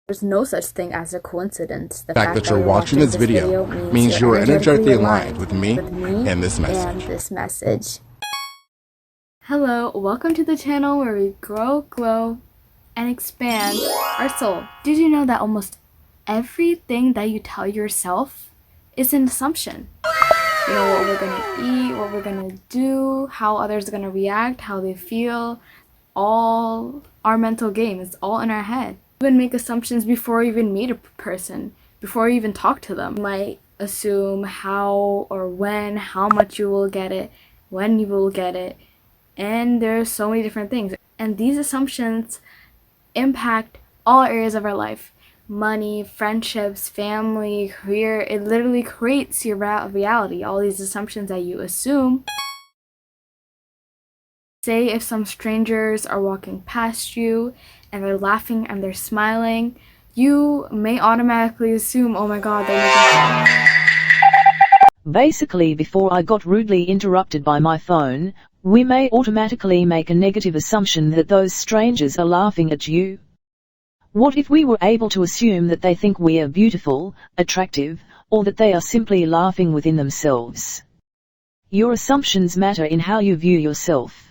There's no such thing as a coincidence. The fact that you're watching this video means you're energetically aligned with me and this message. Hello, welcome to the channel where we grow, glow, and expand our soul. Did you know that almost everything that you tell yourself is an assumption? You know, what we're gonna eat, what we're gonna do, how others are gonna react, how they feel, all our mental game. It's all in our head. You even make assumptions before you even meet a person, before you even talk to them. You might assume how or when, how much you will get it, when you will get it, and there's so many different things. And these assumptions impact all areas of our life. Money, friendships, family, career. It literally creates your reality. All these assumptions that you assume. Say if some strangers are walking past you and they're laughing and they're smiling, you may automatically assume, oh my god, they're making fun. Basically, before I got rudely interrupted by my phone, we may automatically make a negative assumption that those strangers are laughing at you. What if we were able to assume that they think we are beautiful, attractive, or that they are simply laughing within themselves? Your assumptions matter in how you view yourself.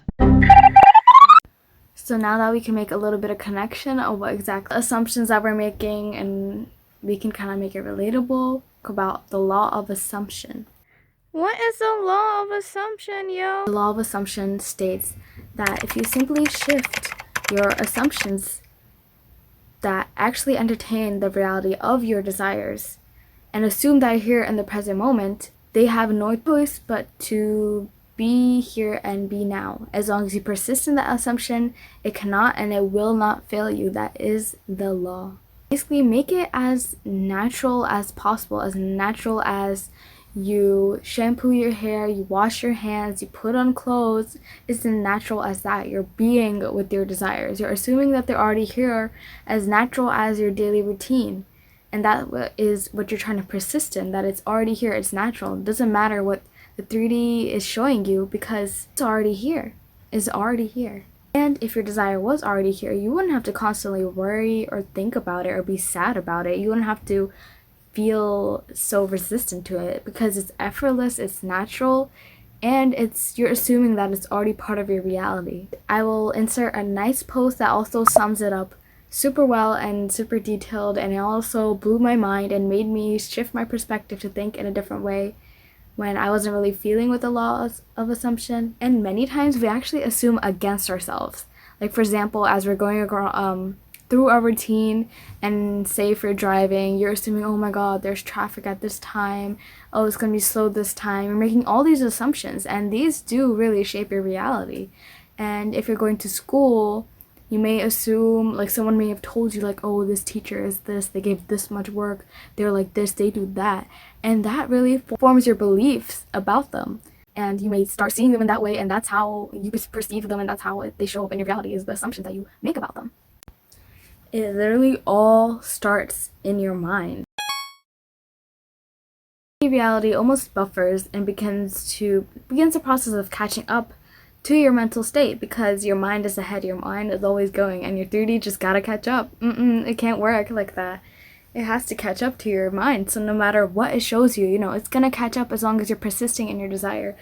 So now that we can make a little bit of connection of what exact assumptions that we're making, and we can kind of make it relatable about the law of assumption. What is the law of assumption, yo? The law of assumption states that if you simply shift your assumptions that actually entertain the reality of your desires and assume that here in the present moment, they have no choice but to be here and be now. As long as you persist in that assumption, it cannot and it will not fail you. That is the law. Basically, make it as natural as possible, as natural as you shampoo your hair, you wash your hands, you put on clothes. It's as natural as that. You're being with your desires. You're assuming that they're already here, as natural as your daily routine. And that is what you're trying to persist in, that it's already here, it's natural. It doesn't matter what the 3D is showing you because it's already here. It's already here. And if your desire was already here, you wouldn't have to constantly worry or think about it or be sad about it. You wouldn't have to feel so resistant to it because it's effortless, it's natural, and you're assuming that it's already part of your reality. I will insert a nice post that also sums it up super well and super detailed, and it also blew my mind and made me shift my perspective to think in a different way when I wasn't really feeling with the laws of assumption. And many times we actually assume against ourselves. Like, for example, as we're going through our routine, and say if you're driving, you're assuming, oh my god, there's traffic at this time, oh, it's gonna be slow this time. You're making all these assumptions, and these do really shape your reality. And if you're going to school, you may assume, like, someone may have told you, like, oh, this teacher is this, they gave this much work, they're like this, they do that. And that really forms your beliefs about them. And you may start seeing them in that way, and that's how you perceive them, and that's how they show up in your reality, is the assumptions that you make about them. It literally all starts in your mind. Reality almost buffers and begins the process of catching up to your mental state, because your mind is ahead, your mind is always going, and your 3D just gotta catch up. It can't work like that. It has to catch up to your mind. So no matter what it shows you, it's gonna catch up as long as you're persisting in your desire.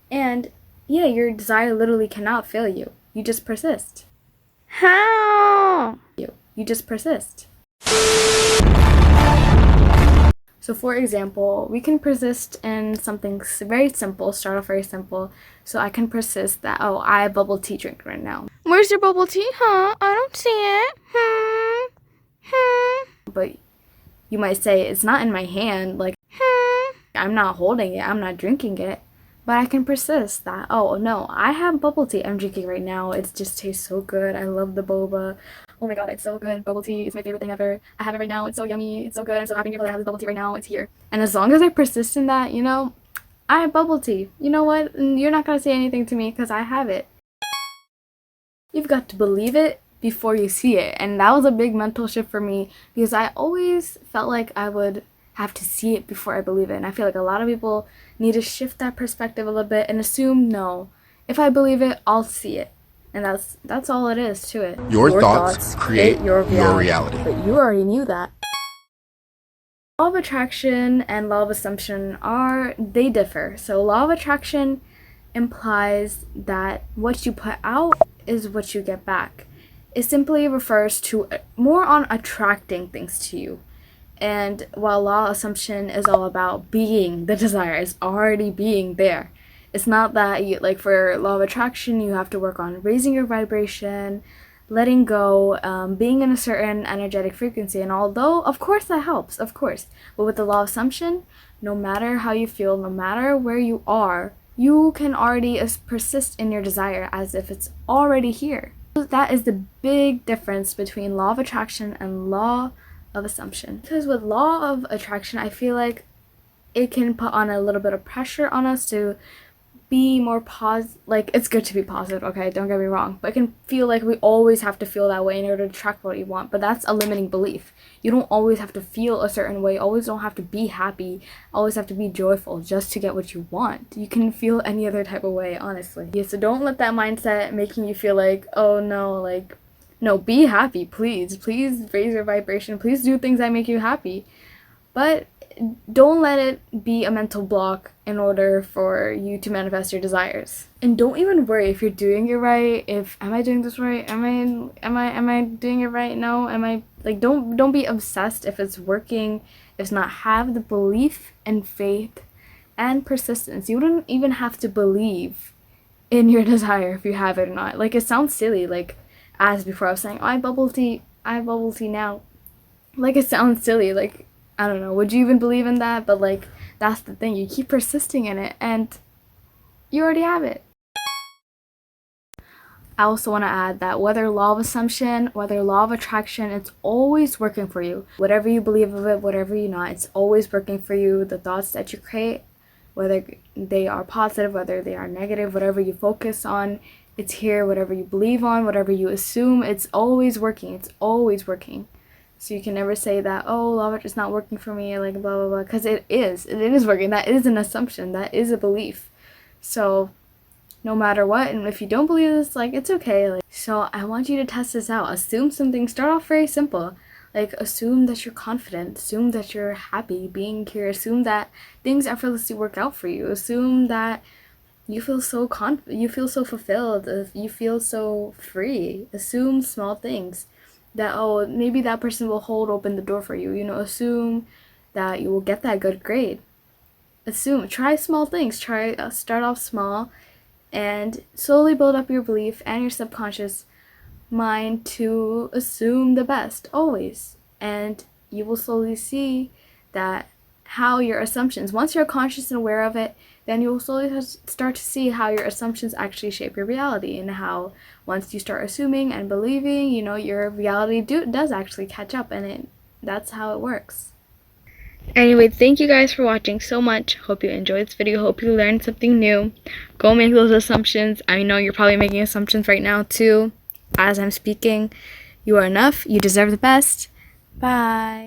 And yeah, your desire literally cannot fail you. You just persist. How? You just persist. So for example, we can persist in something very simple, start off very simple. So I can persist that, oh, I have bubble tea drink right now. Where's your bubble tea, huh? I don't see it. But you might say, it's not in my hand, like, I'm not holding it, I'm not drinking it. But I can persist that, oh no, I have bubble tea I'm drinking right now. It just tastes so good. I love the boba. Oh my god, it's so good. Bubble tea is my favorite thing ever. I have it right now. It's so yummy. It's so good. I'm so happy to have this bubble tea right now. It's here. And as long as I persist in that, I have bubble tea. You know what? You're not going to say anything to me because I have it. You've got to believe it before you see it. And that was a big mental shift for me, because I always felt like I would have to see it before I believe it. And I feel like a lot of people need to shift that perspective a little bit and assume, no, if I believe it, I'll see it. And that's all it is to it. Your thoughts create your reality. But you already knew that. Law of attraction and law of assumption they differ. So law of attraction implies that what you put out is what you get back. It simply refers to more on attracting things to you. And while law of assumption is all about being the desire, it's already being there. It's not that you, like for law of attraction, you have to work on raising your vibration, letting go, being in a certain energetic frequency. And although, of course, that helps, of course. But with the law of assumption, no matter how you feel, no matter where you are, you can already persist in your desire as if it's already here. That is the big difference between law of attraction and law of assumption. Because with law of attraction, I feel like it can put on a little bit of pressure on us to be more positive. Like, it's good to be positive, okay, don't get me wrong, but it can feel like we always have to feel that way in order to attract what you want. But that's a limiting belief. You don't always have to feel a certain way, always don't have to be happy, always have to be joyful just to get what you want. You can feel any other type of way, honestly. Yeah, so don't let that mindset making you feel like, oh no, like, no, be happy, please raise your vibration, please do things that make you happy, but don't let it be a mental block in order for you to manifest your desires. And don't even worry if you're doing it right. Am I doing this right? Am I doing it right? No. Am I, like, don't be obsessed if it's working. If not, have the belief and faith and persistence. You wouldn't even have to believe in your desire if you have it or not. Like, it sounds silly, like as before I was saying, oh, I have bubble tea now. Like, it sounds silly, like, I don't know, would you even believe in that? But like, that's the thing, you keep persisting in it and you already have it. I also want to add that whether law of assumption, whether law of attraction, it's always working for you. Whatever you believe of it, whatever you not, it's always working for you. The thoughts that you create, whether they are positive, whether they are negative, whatever you focus on, it's here. Whatever you believe on, whatever you assume, it's always working. It's always working. So you can never say that, oh, law of attraction is not working for me, like blah, blah, blah, because it is working. That is an assumption. That is a belief. So no matter what, and if you don't believe this, like, it's okay. Like, so I want you to test this out. Assume something. Start off very simple. Like, assume that you're confident. Assume that you're happy being here. Assume that things effortlessly work out for you. Assume that you feel so you feel so fulfilled. You feel so free. Assume small things. That, oh, maybe that person will hold open the door for you. You know, assume that you will get that good grade. Try small things. Start off small and slowly build up your belief and your subconscious mind to assume the best always. And you will slowly see that how your assumptions, once you're conscious and aware of it, then you will slowly start to see how your assumptions actually shape your reality, and how once you start assuming and believing, you know, your reality does actually catch up, and that's how it works. Anyway, thank you guys for watching so much. Hope you enjoyed this video. Hope you learned something new. Go make those assumptions. I know you're probably making assumptions right now too as I'm speaking. You are enough. You deserve the best. Bye.